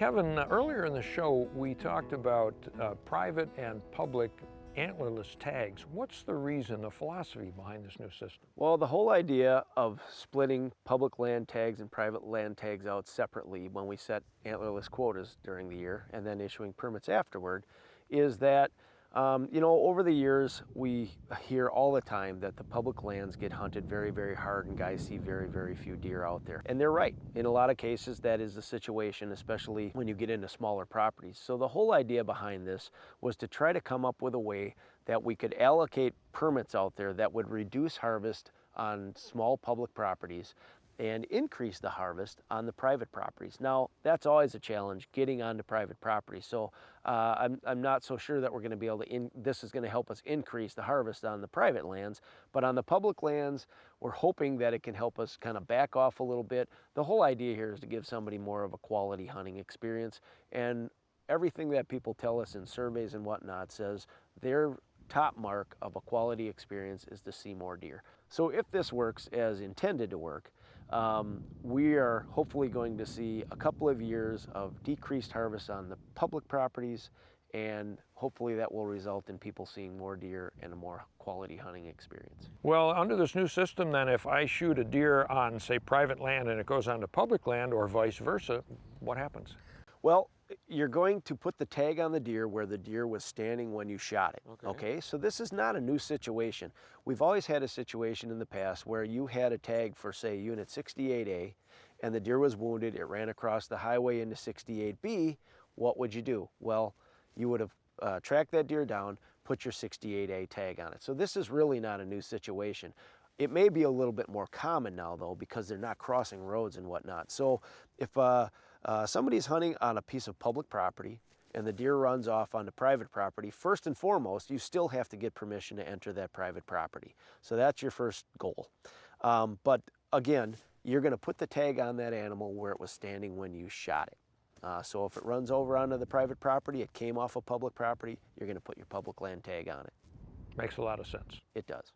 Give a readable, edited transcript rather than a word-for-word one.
Kevin, earlier in the show, we talked about private and public antlerless tags. What's the reason, the philosophy behind this new system? Well, the whole idea of splitting public land tags and private land tags out separately when we set antlerless quotas during the year and then issuing permits afterward is that, over the years we hear all the time that the public lands get hunted very, very hard and guys see very, very few deer out there. And they're right. In a lot of cases, that is the situation, especially when you get into smaller properties. So the whole idea behind this was to try to come up with a way that we could allocate permits out there that would reduce harvest on small public properties and increase the harvest on the private properties. Now, that's always a challenge, getting onto private property. So I'm not so sure that we're going to be able to, this is going to help us increase the harvest on the private lands, but on the public lands, we're hoping that it can help us kind of back off a little bit. The whole idea here is to give somebody more of a quality hunting experience, and everything that people tell us in surveys and whatnot says their top mark of a quality experience is to see more deer. So if this works as intended to work, we are hopefully going to see a couple of years of decreased harvest on the public properties, and hopefully that will result in people seeing more deer and a more quality hunting experience. Well, under this new system then, if I shoot a deer on, say, private land and it goes onto public land or vice versa, what happens? Well, you're going to put the tag on the deer where the deer was standing when you shot it. Okay? So this is not a new situation. We've always had a situation in the past where you had a tag for, say, unit 68A, and the deer was wounded, it ran across the highway into 68B. What would you do? Well, you would have tracked that deer down, put your 68A tag on it. So this is really not a new situation. It may be a little bit more common now, though, because they're not crossing roads and whatnot. So if somebody's hunting on a piece of public property and the deer runs off onto private property, first and foremost, you still have to get permission to enter that private property. So that's your first goal. But again, you're going to put the tag on that animal where it was standing when you shot it. So if it runs over onto the private property, it came off of public property, you're going to put your public land tag on it. Makes a lot of sense. It does.